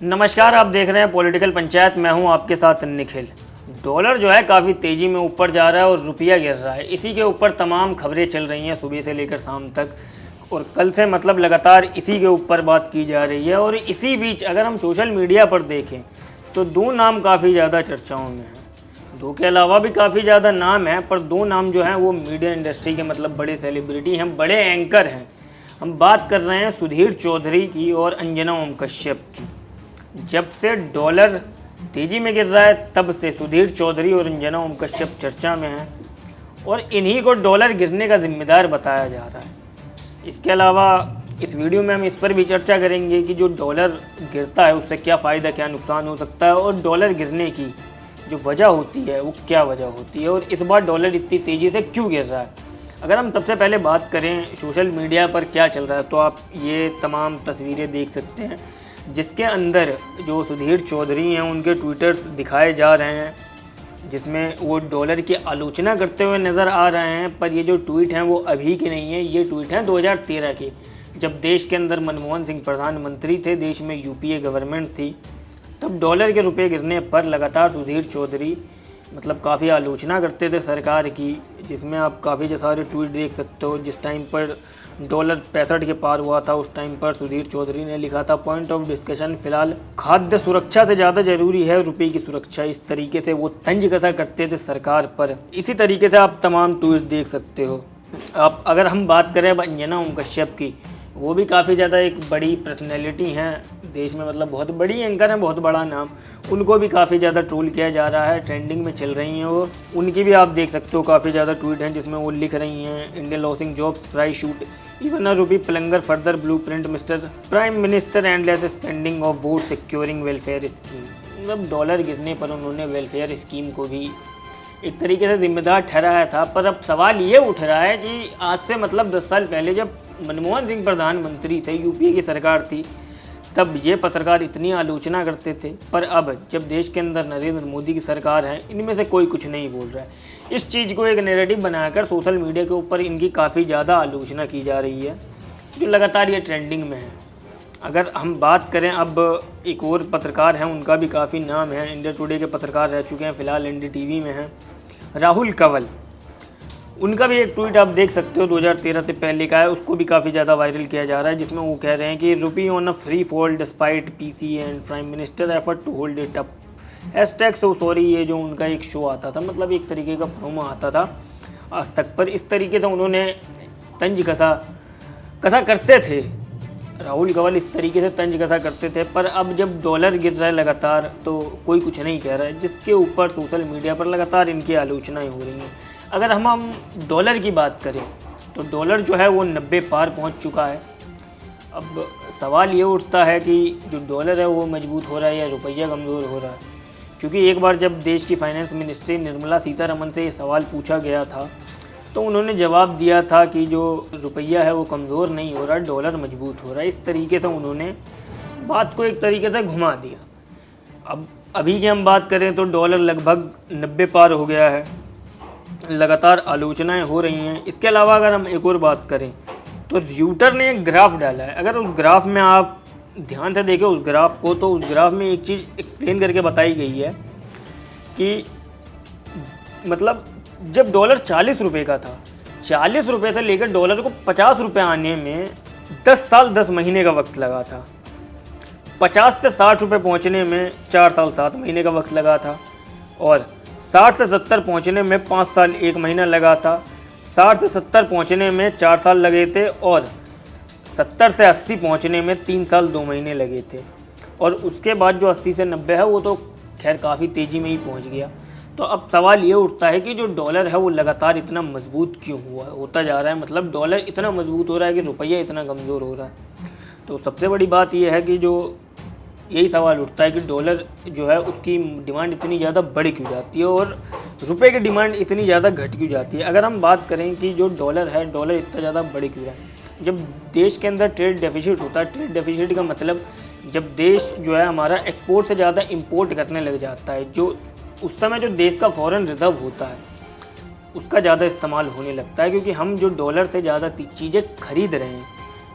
नमस्कार, आप देख रहे हैं पॉलिटिकल पंचायत। मैं हूं आपके साथ निखिल। डॉलर जो है काफ़ी तेज़ी में ऊपर जा रहा है और रुपया गिर रहा है। इसी के ऊपर तमाम खबरें चल रही हैं सुबह से लेकर शाम तक, और कल से मतलब लगातार इसी के ऊपर बात की जा रही है। और इसी बीच अगर हम सोशल मीडिया पर देखें तो दो नाम काफ़ी ज़्यादा चर्चाओं में हैं। दो के अलावा भी काफ़ी ज़्यादा नाम हैं, पर दो नाम जो हैं वो मीडिया इंडस्ट्री के मतलब बड़े सेलिब्रिटी हैं, बड़े एंकर हैं। हम बात कर रहे हैं सुधीर चौधरी की और अंजना ओम कश्यप की। जब से डॉलर तेज़ी में गिर रहा है तब से सुधीर चौधरी और अंजना ओम कश्यप चर्चा में हैं, और इन्हीं को डॉलर गिरने का जिम्मेदार बताया जा रहा है। इसके अलावा इस वीडियो में हम इस पर भी चर्चा करेंगे कि जो डॉलर गिरता है उससे क्या फ़ायदा क्या नुकसान हो सकता है, और डॉलर गिरने की जो वजह होती है वो क्या वजह होती है, और इस बार डॉलर इतनी तेज़ी से क्यों गिर रहा है। अगर हम सबसे पहले बात करें सोशल मीडिया पर क्या चल रहा है, तो आप ये तमाम तस्वीरें देख सकते हैं जिसके अंदर जो सुधीर चौधरी हैं उनके ट्विटर्स दिखाए जा रहे हैं, जिसमें वो डॉलर की आलोचना करते हुए नज़र आ रहे हैं। पर ये जो ट्वीट हैं वो अभी के नहीं है, ये ट्वीट हैं 2013 के, जब देश के अंदर मनमोहन सिंह प्रधानमंत्री थे, देश में यूपीए गवर्नमेंट थी। तब डॉलर के रुपए गिरने पर लगातार सुधीर चौधरी मतलब काफ़ी आलोचना करते थे सरकार की, जिसमें आप काफ़ी सारे ट्वीट देख सकते हो। जिस टाइम पर डॉलर 65 के पार हुआ था उस टाइम पर सुधीर चौधरी ने लिखा था, पॉइंट ऑफ डिस्कशन, फिलहाल खाद्य सुरक्षा से ज़्यादा जरूरी है रुपये की सुरक्षा। इस तरीके से वो तंज कसा करते थे सरकार पर। इसी तरीके से आप तमाम ट्वीट देख सकते हो। आप अगर हम बात करें अब अंजना ओम कश्यप की, वो भी काफ़ी ज़्यादा एक बड़ी पर्सनैलिटी हैं देश में, मतलब बहुत बड़ी एंकर हैं, बहुत बड़ा नाम। उनको भी काफ़ी ज़्यादा ट्रोल किया जा रहा है, ट्रेंडिंग में चल रही हैं। और उनकी भी आप देख सकते हो काफ़ी ज़्यादा ट्वीट हैं जिसमें वो लिख रही हैं, India losing jobs, price shoot, even a rupee plunger further blueprint, mister prime minister and less spending of vote securing welfare scheme. मतलब डॉलर गिरने पर उन्होंने वेलफेयर स्कीम को भी एक तरीके से जिम्मेदार ठहराया था। पर अब सवाल ये उठ रहा है कि आज से मतलब 10 साल पहले जब मनमोहन सिंह प्रधानमंत्री थे, यूपीए की सरकार थी, तब ये पत्रकार इतनी आलोचना करते थे। पर अब जब देश के अंदर नरेंद्र मोदी की सरकार है, इनमें से कोई कुछ नहीं बोल रहा है। इस चीज़ को एक नैरेटिव बनाकर सोशल मीडिया के ऊपर इनकी काफ़ी ज़्यादा आलोचना की जा रही है, जो लगातार ये ट्रेंडिंग में है। अगर हम बात करें अब एक और पत्रकार हैं, उनका भी काफ़ी नाम है, इंडिया टुडे के पत्रकार रह चुके हैं, फ़िलहाल एनडीटीवी में हैं, राहुल कंवल। उनका भी एक ट्वीट आप देख सकते हो 2013 से पहले का है, उसको भी काफ़ी ज़्यादा वायरल किया जा रहा है, जिसमें वो कह रहे हैं कि rupee on a free fall despite PC and prime minister effort to hold it up, hashtag so sorry. ये जो उनका एक शो आता था, मतलब एक तरीके का प्रोमो आता था आज तक पर, इस तरीके से उन्होंने तंज कसा करते थे। राहुल कंवल इस तरीके से तंज कसा करते थे। पर अब जब डॉलर गिर रहा है लगातार तो कोई कुछ नहीं कह रहा है, जिसके ऊपर सोशल मीडिया पर लगातार इनकी आलोचनाएं हो रही हैं। अगर हम डॉलर की बात करें तो डॉलर जो है वो 90 पार पहुंच चुका है। अब सवाल ये उठता है कि जो डॉलर है वो मजबूत हो रहा है या रुपया कमज़ोर हो रहा है, क्योंकि एक बार जब देश की फाइनेंस मिनिस्ट्री निर्मला सीतारमण से ये सवाल पूछा गया था तो उन्होंने जवाब दिया था कि जो रुपया है वो कमज़ोर नहीं हो रहा, डॉलर मजबूत हो रहा है। इस तरीके से उन्होंने बात को एक तरीके से घुमा दिया। अब अभी की हम बात करें तो डॉलर लगभग 90 पार हो गया है, लगातार आलोचनाएं हो रही हैं। इसके अलावा अगर हम एक और बात करें तो र्यूटर ने एक ग्राफ डाला है। अगर उस ग्राफ में आप ध्यान से देखें उस ग्राफ को, तो उस ग्राफ में एक चीज़ एक्सप्लेन करके बताई गई है कि मतलब जब डॉलर 40 रुपये का था, 40 रुपये से लेकर डॉलर को 50 रुपये आने में 10 साल 10 महीने का वक्त लगा था। 50 से 60 रुपये पहुँचने में 4 साल 7 महीने का वक्त लगा था, और 60 से 70 पहुँचने में 5 साल 1 महीना लगा था। 60 से 70 पहुँचने में 4 साल लगे थे, और 70 से 80 पहुँचने में 3 साल 2 महीने लगे थे। और उसके बाद जो 80 से 90 है वो तो खैर काफ़ी तेज़ी में ही पहुँच गया। तो अब सवाल ये उठता है कि जो डॉलर है वो लगातार इतना मजबूत क्यों होता जा रहा है, मतलब डॉलर इतना मजबूत हो रहा है कि रुपया इतना कमज़ोर हो रहा है। तो सबसे बड़ी बात यह है कि जो यही सवाल उठता है कि डॉलर जो है उसकी डिमांड इतनी ज़्यादा बढ़ क्यों जाती है और रुपए की डिमांड इतनी ज़्यादा घट क्यों जाती है। अगर हम बात करें कि जो डॉलर है, डॉलर इतना ज़्यादा बढ़ क्यों रहा है, जब देश के अंदर ट्रेड डेफिसिट होता है, ट्रेड डेफिसिट का मतलब जब देश जो है हमारा एक्सपोर्ट से ज़्यादा इंपोर्ट करने लग जाता है, जो उस समय जो देश का फॉरेन रिजर्व होता है उसका ज़्यादा इस्तेमाल होने लगता है, क्योंकि हम जो डॉलर से ज़्यादा चीज़ें खरीद रहे हैं,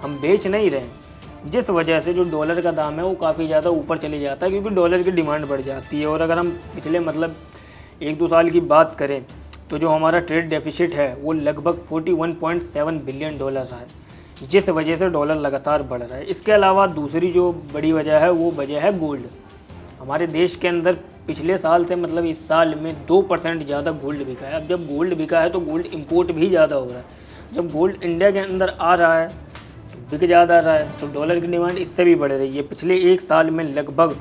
हम बेच नहीं रहे हैं। जिस वजह से जो डॉलर का दाम है वो काफ़ी ज़्यादा ऊपर चले जाता है, क्योंकि डॉलर की डिमांड बढ़ जाती है। और अगर हम पिछले मतलब 1-2 साल की बात करें तो जो हमारा ट्रेड डेफिसिट है वो लगभग 41.7 बिलियन डॉलर है, जिस वजह से डॉलर लगातार बढ़ रहा है। इसके अलावा दूसरी जो बड़ी वजह है वो वजह है गोल्ड। हमारे देश के अंदर पिछले साल से मतलब इस साल में 2% ज़्यादा गोल्ड बिका है। अब जब गोल्ड बिका है तो गोल्ड इंपोर्ट भी ज़्यादा हो रहा है। जब गोल्ड इंडिया के अंदर आ रहा है तो बिक ज़्यादा रहा है, तो डॉलर की डिमांड इससे भी बढ़ रही है। पिछले एक साल में लगभग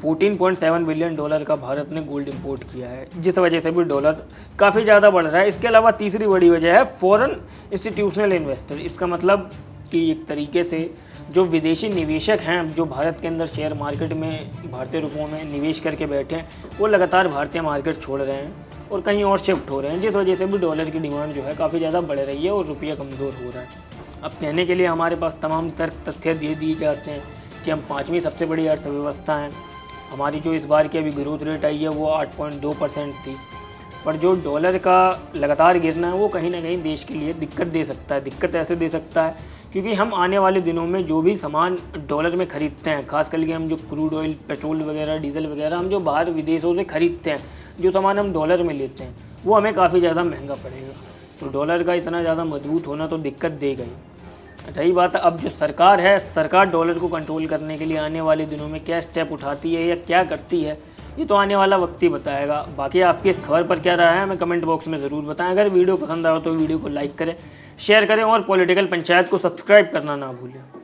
14.7 बिलियन डॉलर का भारत ने गोल्ड इंपोर्ट किया है, जिस वजह से भी डॉलर काफ़ी ज़्यादा बढ़ रहा है। इसके अलावा तीसरी बड़ी वजह है फॉरेन इंस्टीट्यूशनल इन्वेस्टर। इसका मतलब कि एक तरीके से जो विदेशी निवेशक हैं जो भारत के अंदर शेयर मार्केट में भारतीय रुपयों में निवेश करके बैठे हैं, वो लगातार भारतीय मार्केट छोड़ रहे हैं और कहीं और शिफ्ट हो रहे हैं, जिस वजह से भी डॉलर की डिमांड जो है काफ़ी ज़्यादा बढ़ रही है और रुपया कमज़ोर हो रहा है। अब कहने के लिए हमारे पास तमाम तर्क तथ्य दे दिए जाते हैं कि हम 5वीं सबसे बड़ी अर्थव्यवस्था हैं। हमारी जो इस बार की अभी ग्रोथ रेट आई है वो 8.2% थी, पर जो डॉलर का लगातार गिरना है वो कहीं ना कहीं देश के लिए दिक्कत दे सकता है। दिक्कत ऐसे दे सकता है क्योंकि हम आने वाले दिनों में जो भी सामान डॉलर में ख़रीदते हैं, खास करके हम जो क्रूड ऑयल, पेट्रोल वगैरह, डीजल वगैरह हम जो बाहर विदेशों से ख़रीदते हैं, जो सामान हम डॉलर में लेते हैं वो हमें काफ़ी ज़्यादा महंगा पड़ेगा। तो डॉलर का इतना ज़्यादा मजबूत होना तो दिक्कत देगा ही। रही बात अब जो सरकार है, सरकार डॉलर को कंट्रोल करने के लिए आने वाले दिनों में क्या स्टेप उठाती है या क्या करती है, ये तो आने वाला वक्त ही बताएगा। बाकी आपकी इस खबर पर क्या रहा है हमें कमेंट बॉक्स में ज़रूर बताएं। अगर वीडियो पसंद आया तो वीडियो को लाइक करें, शेयर करें और पॉलिटिकल पंचायत को सब्सक्राइब करना ना भूलें।